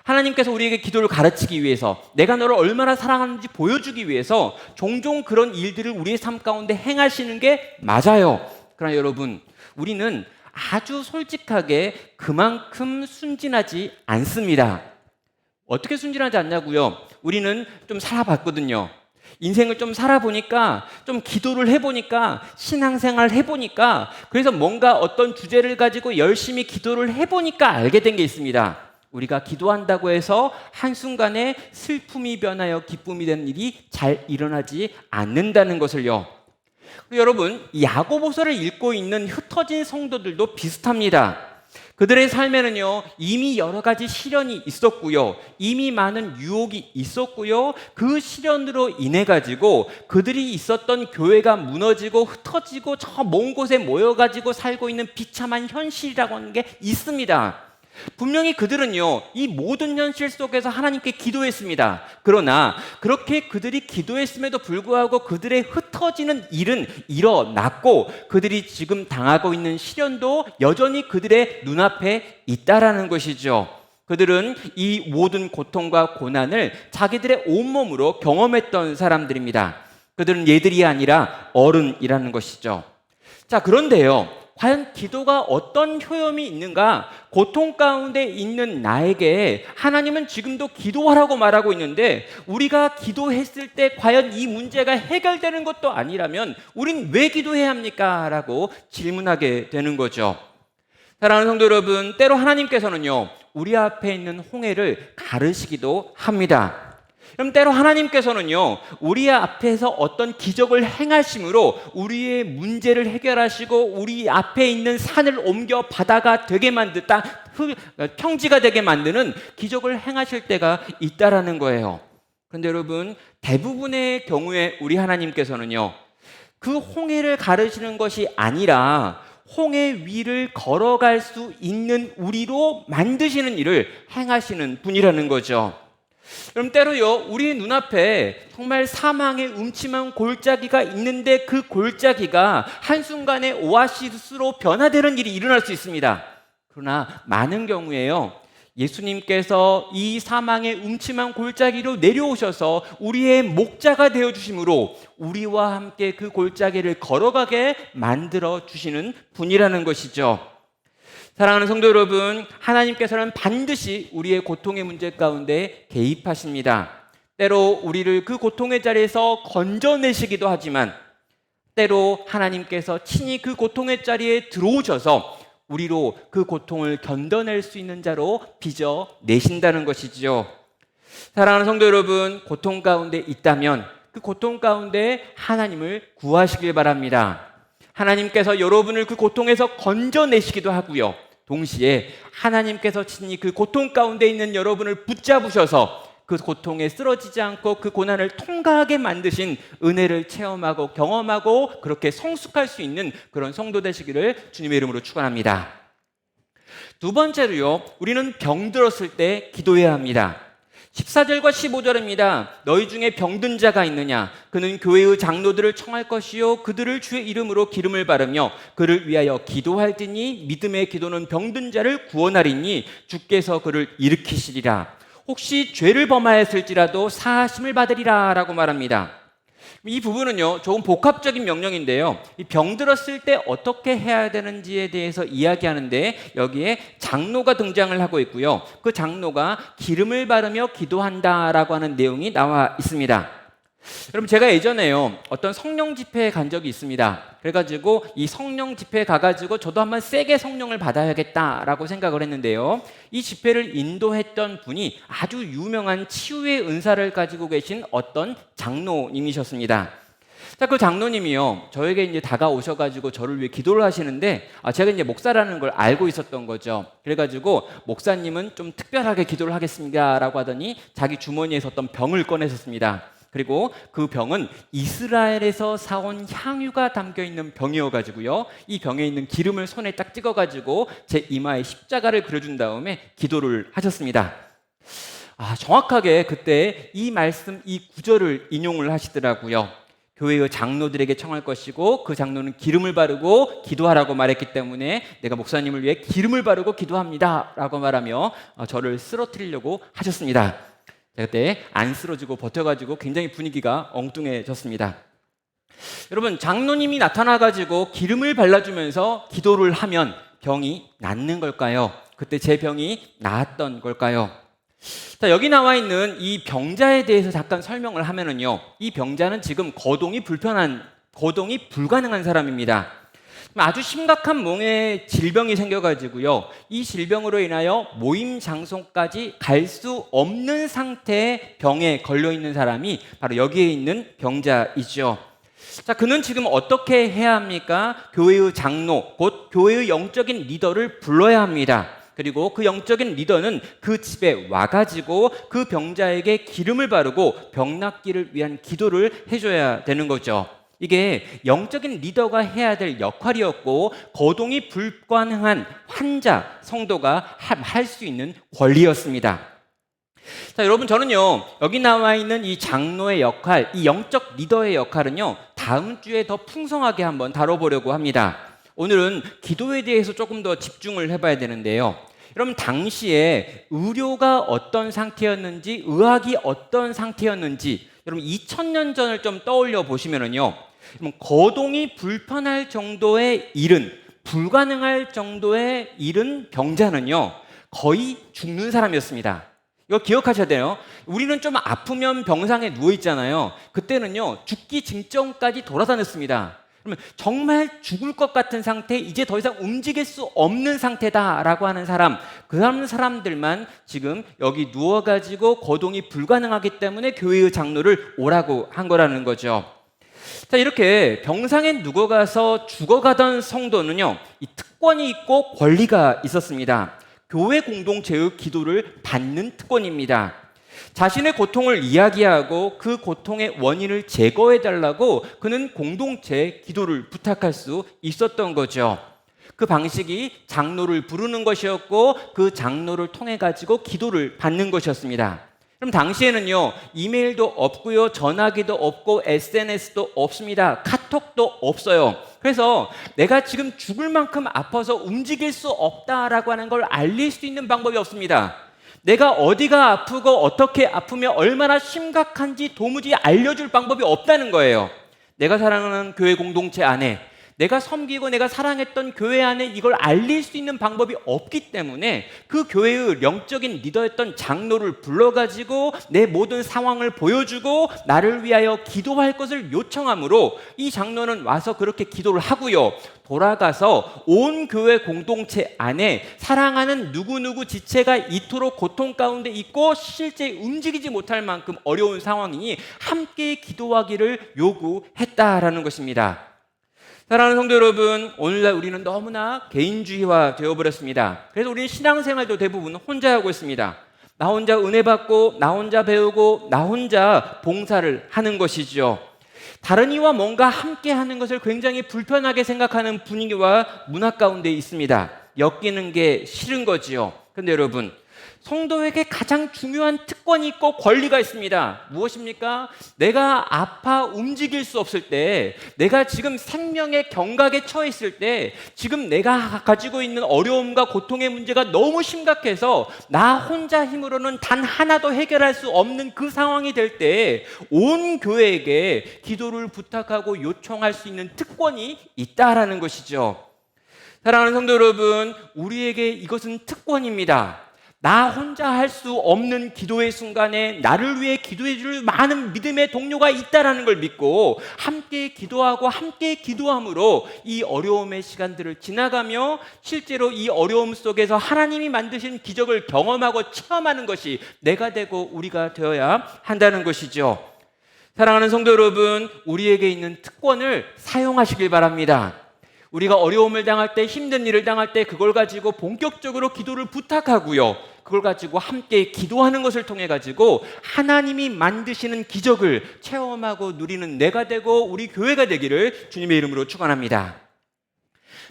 하나님께서 우리에게 기도를 가르치기 위해서, 내가 너를 얼마나 사랑하는지 보여주기 위해서 종종 그런 일들을 우리의 삶 가운데 행하시는 게 맞아요. 그러나 여러분, 우리는 아주 솔직하게 그만큼 순진하지 않습니다. 어떻게 순진하지 않냐고요? 우리는 좀 살아봤거든요. 인생을 좀 살아보니까, 좀 기도를 해보니까, 신앙생활 해보니까, 그래서 뭔가 어떤 주제를 가지고 열심히 기도를 해보니까 알게 된 게 있습니다. 우리가 기도한다고 해서 한순간에 슬픔이 변하여 기쁨이 되는 일이 잘 일어나지 않는다는 것을요. 그리고 여러분, 야고보서를 읽고 있는 흩어진 성도들도 비슷합니다. 그들의 삶에는요, 이미 여러 가지 시련이 있었고요, 이미 많은 유혹이 있었고요, 그 시련으로 인해 가지고 그들이 있었던 교회가 무너지고 흩어지고 저 먼 곳에 모여가지고 살고 있는 비참한 현실이라고 하는 게 있습니다. 분명히 그들은요, 이 모든 현실 속에서 하나님께 기도했습니다. 그러나 그렇게 그들이 기도했음에도 불구하고 그들의 흩어지는 일은 일어났고, 그들이 지금 당하고 있는 시련도 여전히 그들의 눈앞에 있다라는 것이죠. 그들은 이 모든 고통과 고난을 자기들의 온몸으로 경험했던 사람들입니다. 그들은 얘들이 아니라 어른이라는 것이죠. 자, 그런데요, 과연 기도가 어떤 효험이 있는가? 고통 가운데 있는 나에게 하나님은 지금도 기도하라고 말하고 있는데, 우리가 기도했을 때 과연 이 문제가 해결되는 것도 아니라면 우린 왜 기도해야 합니까? 라고 질문하게 되는 거죠. 사랑하는 성도 여러분, 때로 하나님께서는요, 우리 앞에 있는 홍해를 가르시기도 합니다. 그럼 때로 하나님께서는요, 우리 앞에서 어떤 기적을 행하심으로 우리의 문제를 해결하시고 우리 앞에 있는 산을 옮겨 바다가 되게 만드다, 평지가 되게 만드는 기적을 행하실 때가 있다라는 거예요. 그런데 여러분, 대부분의 경우에 우리 하나님께서는요, 그 홍해를 가르시는 것이 아니라 홍해 위를 걸어갈 수 있는 우리로 만드시는 일을 행하시는 분이라는 거죠. 그럼 때로요, 우리 눈앞에 정말 사망의 음침한 골짜기가 있는데 그 골짜기가 한순간에 오아시스로 변화되는 일이 일어날 수 있습니다. 그러나 많은 경우에요, 예수님께서 이 사망의 음침한 골짜기로 내려오셔서 우리의 목자가 되어주심으로 우리와 함께 그 골짜기를 걸어가게 만들어 주시는 분이라는 것이죠. 사랑하는 성도 여러분, 하나님께서는 반드시 우리의 고통의 문제 가운데 개입하십니다. 때로 우리를 그 고통의 자리에서 건져내시기도 하지만 때로 하나님께서 친히 그 고통의 자리에 들어오셔서 우리로 그 고통을 견뎌낼 수 있는 자로 빚어내신다는 것이지요. 사랑하는 성도 여러분, 고통 가운데 있다면 그 고통 가운데 하나님을 구하시길 바랍니다. 하나님께서 여러분을 그 고통에서 건져내시기도 하고요, 동시에 하나님께서 친히 그 고통 가운데 있는 여러분을 붙잡으셔서 그 고통에 쓰러지지 않고 그 고난을 통과하게 만드신 은혜를 체험하고 경험하고 그렇게 성숙할 수 있는 그런 성도 되시기를 주님의 이름으로 축원합니다. 두 번째로요, 우리는 병들었을 때 기도해야 합니다. 14절과 15절입니다. 너희 중에 병든 자가 있느냐? 그는 교회의 장로들을 청할 것이요 그들을 주의 이름으로 기름을 바르며 그를 위하여 기도할지니 믿음의 기도는 병든 자를 구원하리니 주께서 그를 일으키시리라. 혹시 죄를 범하였을지라도 사하심을 받으리라 라고 말합니다. 이 부분은요, 조금 복합적인 명령인데요, 이 병들었을 때 어떻게 해야 되는지에 대해서 이야기하는데 여기에 장로가 등장을 하고 있고요, 그 장로가 기름을 바르며 기도한다라고 하는 내용이 나와 있습니다. 여러분, 제가 예전에요, 어떤 성령 집회에 간 적이 있습니다. 그래가지고 이 성령 집회에 가가지고 저도 한번 세게 성령을 받아야겠다라고 생각을 했는데요, 이 집회를 인도했던 분이 아주 유명한 치유의 은사를 가지고 계신 어떤 장로님이셨습니다. 자, 그 장로님이요, 저에게 이제 다가오셔가지고 저를 위해 기도를 하시는데, 제가 이제 목사라는 걸 알고 있었던 거죠. 그래가지고 목사님은 좀 특별하게 기도를 하겠습니다라고 하더니 자기 주머니에서 어떤 병을 꺼내셨습니다. 그리고 그 병은 이스라엘에서 사온 향유가 담겨있는 병이어가지고요, 이 병에 있는 기름을 손에 딱 찍어가지고 제 이마에 십자가를 그려준 다음에 기도를 하셨습니다. 정확하게 그때 이 말씀, 이 구절을 인용을 하시더라고요. 교회의 장로들에게 청할 것이고 그 장로는 기름을 바르고 기도하라고 말했기 때문에 내가 목사님을 위해 기름을 바르고 기도합니다 라고 말하며 저를 쓰러뜨리려고 하셨습니다. 제가 그때 안 쓰러지고 버텨가지고 굉장히 분위기가 엉뚱해졌습니다. 여러분, 장로님이 나타나가지고 기름을 발라주면서 기도를 하면 병이 낫는 걸까요? 그때 제 병이 나았던 걸까요? 자, 여기 나와 있는 이 병자에 대해서 잠깐 설명을 하면은요, 이 병자는 지금 거동이 불가능한 사람입니다. 아주 심각한 몸에 질병이 생겨가지고요, 이 질병으로 인하여 모임 장소까지 갈 수 없는 상태의 병에 걸려있는 사람이 바로 여기에 있는 병자이죠. 자, 그는 지금 어떻게 해야 합니까? 교회의 장로, 곧 교회의 영적인 리더를 불러야 합니다. 그리고 그 영적인 리더는 그 집에 와가지고 그 병자에게 기름을 바르고 병 낫기를 위한 기도를 해줘야 되는 거죠. 이게 영적인 리더가 해야 될 역할이었고 거동이 불가능한 환자, 성도가 할 수 있는 권리였습니다. 자, 여러분, 저는요, 여기 나와 있는 이 장로의 역할, 이 영적 리더의 역할은요, 다음 주에 더 풍성하게 한번 다뤄보려고 합니다. 오늘은 기도에 대해서 조금 더 집중을 해봐야 되는데요, 여러분, 당시에 의료가 어떤 상태였는지, 의학이 어떤 상태였는지, 여러분 2000년 전을 좀 떠올려 보시면은요, 거동이 불편할 정도의 일은, 불가능할 정도의 일은 병자는요 거의 죽는 사람이었습니다. 이거 기억하셔야 돼요. 우리는 좀 아프면 병상에 누워 있잖아요. 그때는요 죽기 직전까지 돌아다녔습니다. 그러면 정말 죽을 것 같은 상태, 이제 더 이상 움직일 수 없는 상태다라고 하는 사람, 그런 사람들만 지금 여기 누워가지고 거동이 불가능하기 때문에 교회의 장로를 오라고 한 거라는 거죠. 자, 이렇게 병상에 누워가서 죽어가던 성도는요, 이 특권이 있고 권리가 있었습니다. 교회 공동체의 기도를 받는 특권입니다. 자신의 고통을 이야기하고 그 고통의 원인을 제거해달라고 그는 공동체에 기도를 부탁할 수 있었던 거죠. 그 방식이 장로를 부르는 것이었고 그 장로를 통해 가지고 기도를 받는 것이었습니다. 그럼 당시에는요, 이메일도 없고요, 전화기도 없고 SNS도 없습니다. 카톡도 없어요. 그래서 내가 지금 죽을 만큼 아파서 움직일 수 없다라고 하는 걸 알릴 수 있는 방법이 없습니다. 내가 어디가 아프고 어떻게 아프며 얼마나 심각한지 도무지 알려줄 방법이 없다는 거예요. 내가 사랑하는 교회 공동체 안에, 내가 섬기고 내가 사랑했던 교회 안에 이걸 알릴 수 있는 방법이 없기 때문에 그 교회의 영적인 리더였던 장로를 불러가지고 내 모든 상황을 보여주고 나를 위하여 기도할 것을 요청하므로 이 장로는 와서 그렇게 기도를 하고요, 돌아가서 온 교회 공동체 안에 사랑하는 누구누구 지체가 이토록 고통 가운데 있고 실제 움직이지 못할 만큼 어려운 상황이니 함께 기도하기를 요구했다라는 것입니다. 사랑하는 성도 여러분, 오늘날 우리는 너무나 개인주의화 되어버렸습니다. 그래서 우리는 신앙생활도 대부분 혼자 하고 있습니다. 나 혼자 은혜 받고 나 혼자 배우고 나 혼자 봉사를 하는 것이죠. 다른 이와 뭔가 함께 하는 것을 굉장히 불편하게 생각하는 분위기와 문화 가운데 있습니다. 엮이는 게 싫은 거지요. 그런데 여러분, 성도에게 가장 중요한 특권이 있고 권리가 있습니다. 무엇입니까? 내가 아파 움직일 수 없을 때, 내가 지금 생명의 경각에 처해 있을 때, 지금 내가 가지고 있는 어려움과 고통의 문제가 너무 심각해서 나 혼자 힘으로는 단 하나도 해결할 수 없는 그 상황이 될 때 온 교회에게 기도를 부탁하고 요청할 수 있는 특권이 있다라는 것이죠. 사랑하는 성도 여러분, 우리에게 이것은 특권입니다. 나 혼자 할 수 없는 기도의 순간에 나를 위해 기도해 줄 많은 믿음의 동료가 있다라는 걸 믿고 함께 기도하고 함께 기도함으로 이 어려움의 시간들을 지나가며 실제로 이 어려움 속에서 하나님이 만드신 기적을 경험하고 체험하는 것이 내가 되고 우리가 되어야 한다는 것이죠. 사랑하는 성도 여러분, 우리에게 있는 특권을 사용하시길 바랍니다. 우리가 어려움을 당할 때, 힘든 일을 당할 때 그걸 가지고 본격적으로 기도를 부탁하고요, 그걸 가지고 함께 기도하는 것을 통해 가지고 하나님이 만드시는 기적을 체험하고 누리는 내가 되고 우리 교회가 되기를 주님의 이름으로 축원합니다.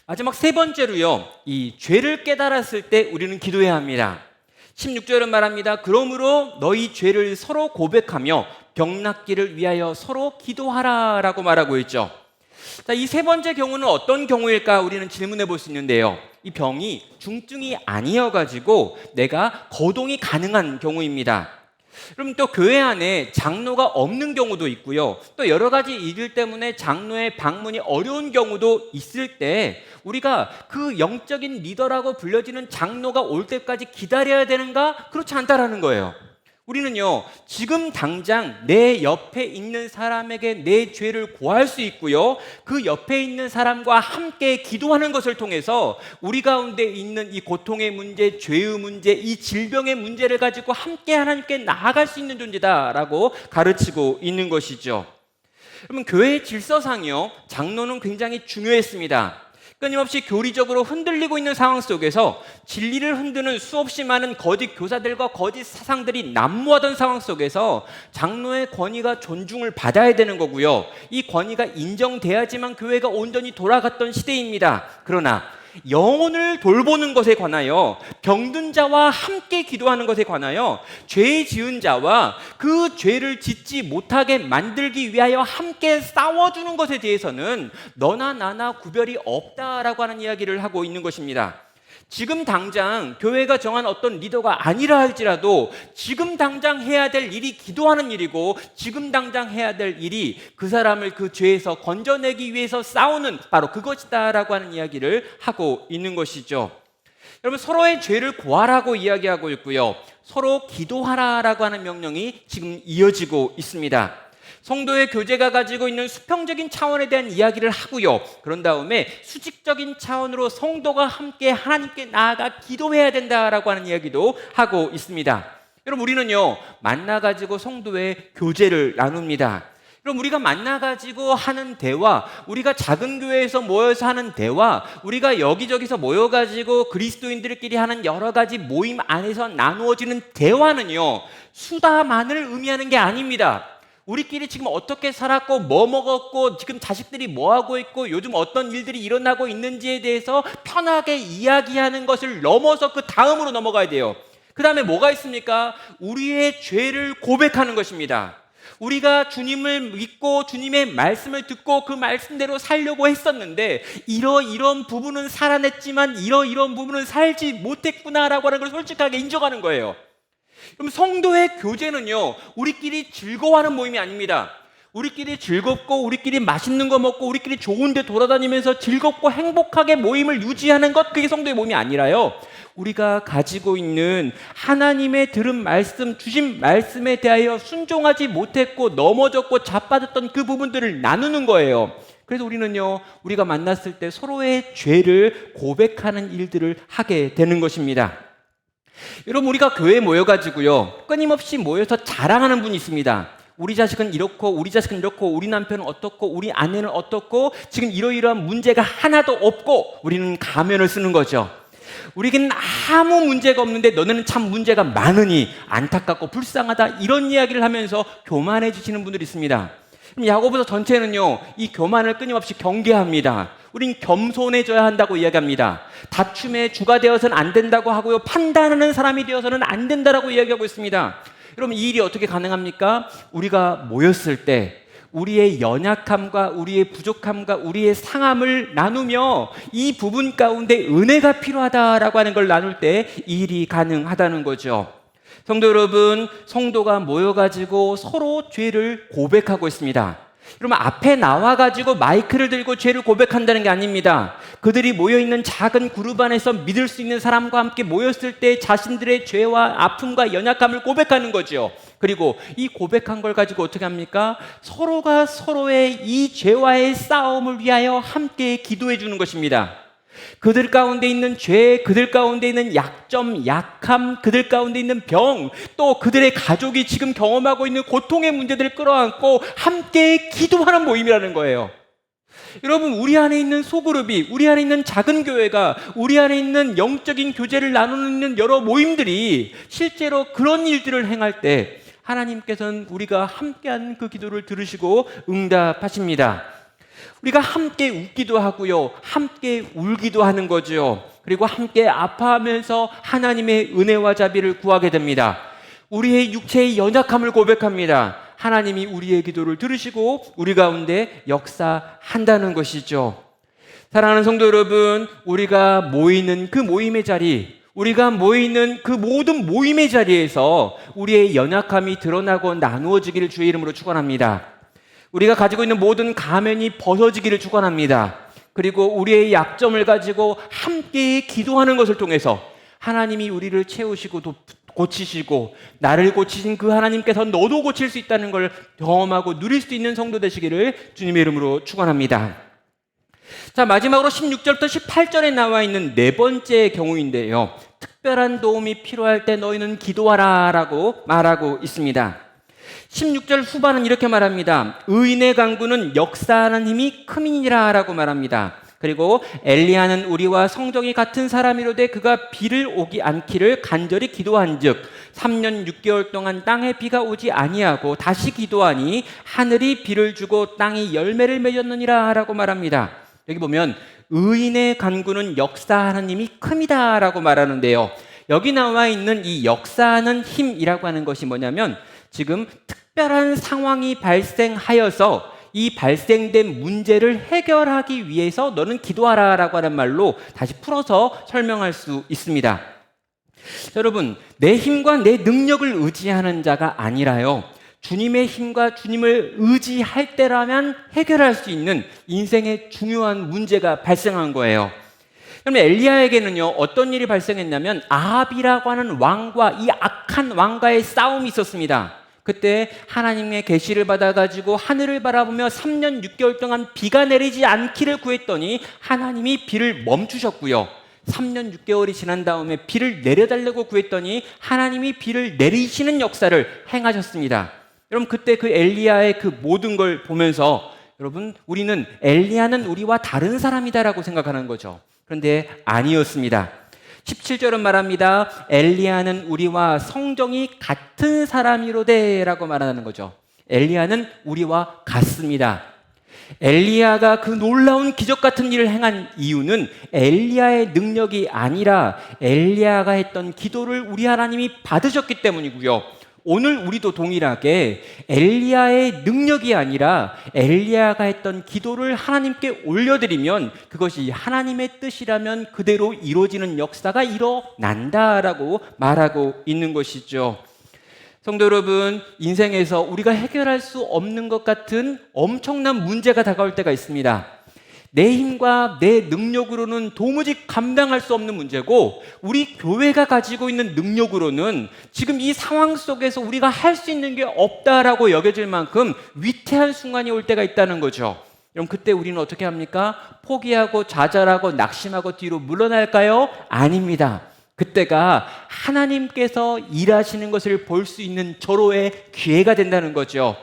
마지막 세 번째로요, 이 죄를 깨달았을 때 우리는 기도해야 합니다. 16절은 말합니다. 그러므로 너희 죄를 서로 고백하며 병 낫기를 위하여 서로 기도하라 라고 말하고 있죠. 자, 이 세 번째 경우는 어떤 경우일까 우리는 질문해 볼 수 있는데요, 이 병이 중증이 아니어가지고 내가 거동이 가능한 경우입니다. 그럼 또 교회 안에 장로가 없는 경우도 있고요, 또 여러 가지 일들 때문에 장로의 방문이 어려운 경우도 있을 때 우리가 그 영적인 리더라고 불려지는 장로가 올 때까지 기다려야 되는가? 그렇지 않다라는 거예요. 우리는요, 지금 당장 내 옆에 있는 사람에게 내 죄를 고할 수 있고요, 그 옆에 있는 사람과 함께 기도하는 것을 통해서 우리 가운데 있는 이 고통의 문제, 죄의 문제, 이 질병의 문제를 가지고 함께 하나님께 나아갈 수 있는 존재다라고 가르치고 있는 것이죠. 여러분, 교회의 질서상이요, 장로는 굉장히 중요했습니다. 끊임없이 교리적으로 흔들리고 있는 상황 속에서 진리를 흔드는 수없이 많은 거짓 교사들과 거짓 사상들이 난무하던 상황 속에서 장로의 권위가 존중을 받아야 되는 거고요, 이 권위가 인정돼야지만 교회가 온전히 돌아갔던 시대입니다. 그러나 영혼을 돌보는 것에 관하여, 병든 자와 함께 기도하는 것에 관하여, 죄 지은 자와 그 죄를 짓지 못하게 만들기 위하여 함께 싸워주는 것에 대해서는 너나 나나 구별이 없다라고 하는 이야기를 하고 있는 것입니다. 지금 당장 교회가 정한 어떤 리더가 아니라 할지라도 지금 당장 해야 될 일이 기도하는 일이고, 지금 당장 해야 될 일이 그 사람을 그 죄에서 건져내기 위해서 싸우는 바로 그것이다라고 하는 이야기를 하고 있는 것이죠. 여러분, 서로의 죄를 고하라고 이야기하고 있고요, 서로 기도하라라고 하는 명령이 지금 이어지고 있습니다. 성도의 교제가 가지고 있는 수평적인 차원에 대한 이야기를 하고요. 그런 다음에 수직적인 차원으로 성도가 함께 하나님께 나아가 기도해야 된다라고 하는 이야기도 하고 있습니다. 여러분, 우리는요, 만나가지고 성도의 교제를 나눕니다. 그럼 우리가 만나가지고 하는 대화, 우리가 작은 교회에서 모여서 하는 대화, 우리가 여기저기서 모여가지고 그리스도인들끼리 하는 여러 가지 모임 안에서 나누어지는 대화는요, 수다만을 의미하는 게 아닙니다. 우리끼리 지금 어떻게 살았고 뭐 먹었고 지금 자식들이 뭐 하고 있고 요즘 어떤 일들이 일어나고 있는지에 대해서 편하게 이야기하는 것을 넘어서 그 다음으로 넘어가야 돼요. 그 다음에 뭐가 있습니까? 우리의 죄를 고백하는 것입니다. 우리가 주님을 믿고 주님의 말씀을 듣고 그 말씀대로 살려고 했었는데 이런 부분은 살아냈지만 이런 부분은 살지 못했구나라고 하는 걸 솔직하게 인정하는 거예요. 그럼 성도의 교제는요, 우리끼리 즐거워하는 모임이 아닙니다. 우리끼리 즐겁고 우리끼리 맛있는 거 먹고 우리끼리 좋은 데 돌아다니면서 즐겁고 행복하게 모임을 유지하는 것, 그게 성도의 모임이 아니라요, 우리가 가지고 있는 하나님의 들은 말씀, 주신 말씀에 대하여 순종하지 못했고 넘어졌고 자빠졌던 그 부분들을 나누는 거예요. 그래서 우리는요, 우리가 만났을 때 서로의 죄를 고백하는 일들을 하게 되는 것입니다. 여러분, 우리가 교회에 모여가지고요, 끊임없이 모여서 자랑하는 분이 있습니다. 우리 자식은 이렇고 우리 자식은 이렇고 우리 남편은 어떻고 우리 아내는 어떻고 지금 이러이러한 문제가 하나도 없고 우리는 가면을 쓰는 거죠. 우리에게는 아무 문제가 없는데 너네는 참 문제가 많으니 안타깝고 불쌍하다, 이런 이야기를 하면서 교만해지시는 분들이 있습니다. 그럼 야고보서 전체는요, 이 교만을 끊임없이 경계합니다. 우린 겸손해져야 한다고 이야기합니다. 다툼의 주가 되어서는 안 된다고 하고요, 판단하는 사람이 되어서는 안 된다라고 이야기하고 있습니다. 여러분, 이 일이 어떻게 가능합니까? 우리가 모였을 때 우리의 연약함과 우리의 부족함과 우리의 상함을 나누며 이 부분 가운데 은혜가 필요하다라고 하는 걸 나눌 때 이 일이 가능하다는 거죠. 성도 여러분, 성도가 모여가지고 서로 죄를 고백하고 있습니다. 여러분, 앞에 나와가지고 마이크를 들고 죄를 고백한다는 게 아닙니다. 그들이 모여있는 작은 그룹 안에서 믿을 수 있는 사람과 함께 모였을 때 자신들의 죄와 아픔과 연약함을 고백하는 거죠. 그리고 이 고백한 걸 가지고 어떻게 합니까? 서로가 서로의 이 죄와의 싸움을 위하여 함께 기도해 주는 것입니다. 그들 가운데 있는 죄, 그들 가운데 있는 약점, 약함, 그들 가운데 있는 병, 또 그들의 가족이 지금 경험하고 있는 고통의 문제들을 끌어안고 함께 기도하는 모임이라는 거예요. 여러분, 우리 안에 있는 소그룹이, 우리 안에 있는 작은 교회가, 우리 안에 있는 영적인 교제를 나누는 여러 모임들이 실제로 그런 일들을 행할 때 하나님께서는 우리가 함께하는 그 기도를 들으시고 응답하십니다. 우리가 함께 웃기도 하고요, 함께 울기도 하는 거죠. 그리고 함께 아파하면서 하나님의 은혜와 자비를 구하게 됩니다. 우리의 육체의 연약함을 고백합니다. 하나님이 우리의 기도를 들으시고 우리 가운데 역사한다는 것이죠. 사랑하는 성도 여러분, 우리가 모이는 그 모임의 자리, 우리가 모이는 그 모든 모임의 자리에서 우리의 연약함이 드러나고 나누어지기를 주의 이름으로 축원합니다. 우리가 가지고 있는 모든 가면이 벗어지기를 축원합니다. 그리고 우리의 약점을 가지고 함께 기도하는 것을 통해서 하나님이 우리를 채우시고 고치시고 나를 고치신 그 하나님께서 너도 고칠 수 있다는 걸 경험하고 누릴 수 있는 성도 되시기를 주님의 이름으로 축원합니다. 자, 마지막으로 16절부터 18절에 나와 있는 네 번째 경우인데요, 특별한 도움이 필요할 때 너희는 기도하라 라고 말하고 있습니다. 16절 후반은 이렇게 말합니다. 의인의 강구는 역사하는 힘이 크니라 라고 말합니다. 그리고 엘리야는 우리와 성정이 같은 사람이로되 그가 비를 오기 않기를 간절히 기도한즉 3년 6개월 동안 땅에 비가 오지 아니하고 다시 기도하니 하늘이 비를 주고 땅이 열매를 맺었느니라 라고 말합니다. 여기 보면 의인의 간구는 역사하는 힘이 큽니다 라고 말하는데요, 여기 나와 있는 이 역사하는 힘이라고 하는 것이 뭐냐면 지금 특별한 상황이 발생하여서 이 발생된 문제를 해결하기 위해서 너는 기도하라 라고 하는 말로 다시 풀어서 설명할 수 있습니다. 여러분, 내 힘과 내 능력을 의지하는 자가 아니라요, 주님의 힘과 주님을 의지할 때라면 해결할 수 있는 인생의 중요한 문제가 발생한 거예요. 그러면 엘리야에게는요, 어떤 일이 발생했냐면 아합이라고 하는 왕과 이 악한 왕과의 싸움이 있었습니다. 그때 하나님의 계시를 받아가지고 하늘을 바라보며 3년 6개월 동안 비가 내리지 않기를 구했더니 하나님이 비를 멈추셨고요. 3년 6개월이 지난 다음에 비를 내려달라고 구했더니 하나님이 비를 내리시는 역사를 행하셨습니다. 여러분, 그때 그 엘리야의 그 모든 걸 보면서 여러분, 우리는 엘리야는 우리와 다른 사람이다라고 생각하는 거죠. 그런데 아니었습니다. 17절은 말합니다. 엘리야는 우리와 성정이 같은 사람이로되라고 말하는 거죠. 엘리야는 우리와 같습니다. 엘리야가 그 놀라운 기적 같은 일을 행한 이유는 엘리야의 능력이 아니라 엘리야가 했던 기도를 우리 하나님이 받으셨기 때문이고요. 오늘 우리도 동일하게 엘리야의 능력이 아니라 엘리야가 했던 기도를 하나님께 올려드리면 그것이 하나님의 뜻이라면 그대로 이루어지는 역사가 일어난다라고 말하고 있는 것이죠. 성도 여러분, 인생에서 우리가 해결할 수 없는 것 같은 엄청난 문제가 다가올 때가 있습니다. 내 힘과 내 능력으로는 도무지 감당할 수 없는 문제고, 우리 교회가 가지고 있는 능력으로는 지금 이 상황 속에서 우리가 할 수 있는 게 없다라고 여겨질 만큼 위태한 순간이 올 때가 있다는 거죠. 그럼 그때 우리는 어떻게 합니까? 포기하고 좌절하고 낙심하고 뒤로 물러날까요? 아닙니다. 그때가 하나님께서 일하시는 것을 볼 수 있는 절호의 기회가 된다는 거죠.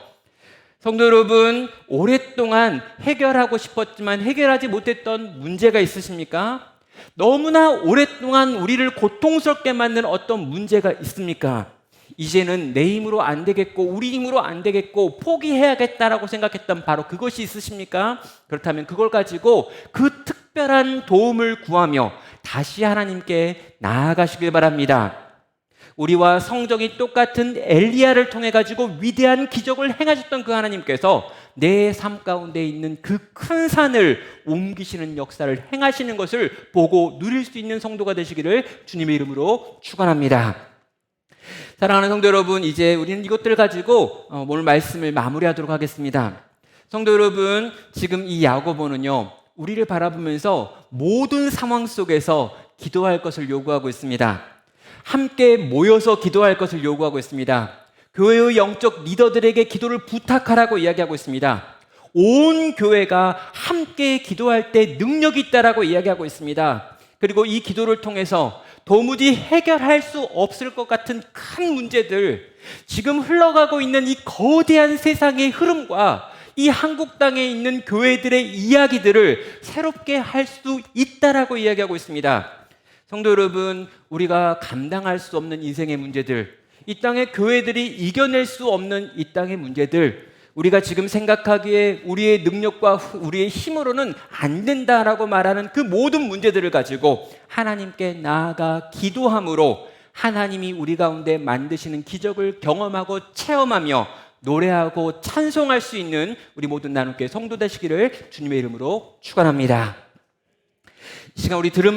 성도 여러분, 오랫동안 해결하고 싶었지만 해결하지 못했던 문제가 있으십니까? 너무나 오랫동안 우리를 고통스럽게 만든 어떤 문제가 있습니까? 이제는 내 힘으로 안 되겠고 우리 힘으로 안 되겠고 포기해야겠다라고 생각했던 바로 그것이 있으십니까? 그렇다면 그걸 가지고 그 특별한 도움을 구하며 다시 하나님께 나아가시길 바랍니다. 우리와 성정이 똑같은 엘리야를 통해 가지고 위대한 기적을 행하셨던 그 하나님께서 내 삶 가운데 있는 그 큰 산을 옮기시는 역사를 행하시는 것을 보고 누릴 수 있는 성도가 되시기를 주님의 이름으로 축원합니다. 사랑하는 성도 여러분, 이제 우리는 이것들을 가지고 오늘 말씀을 마무리하도록 하겠습니다. 성도 여러분, 지금 이 야고보는요, 우리를 바라보면서 모든 상황 속에서 기도할 것을 요구하고 있습니다. 함께 모여서 기도할 것을 요구하고 있습니다. 교회의 영적 리더들에게 기도를 부탁하라고 이야기하고 있습니다. 온 교회가 함께 기도할 때 능력이 있다라고 이야기하고 있습니다. 그리고 이 기도를 통해서 도무지 해결할 수 없을 것 같은 큰 문제들, 지금 흘러가고 있는 이 거대한 세상의 흐름과 이 한국 땅에 있는 교회들의 이야기들을 새롭게 할 수 있다라고 이야기하고 있습니다. 성도 여러분, 우리가 감당할 수 없는 인생의 문제들, 이 땅의 교회들이 이겨낼 수 없는 이 땅의 문제들, 우리가 지금 생각하기에 우리의 능력과 우리의 힘으로는 안 된다라고 말하는 그 모든 문제들을 가지고 하나님께 나아가 기도함으로 하나님이 우리 가운데 만드시는 기적을 경험하고 체험하며 노래하고 찬송할 수 있는 우리 모든 나눔교회 성도 되시기를 주님의 이름으로 축원합니다. 이 시간 우리 들은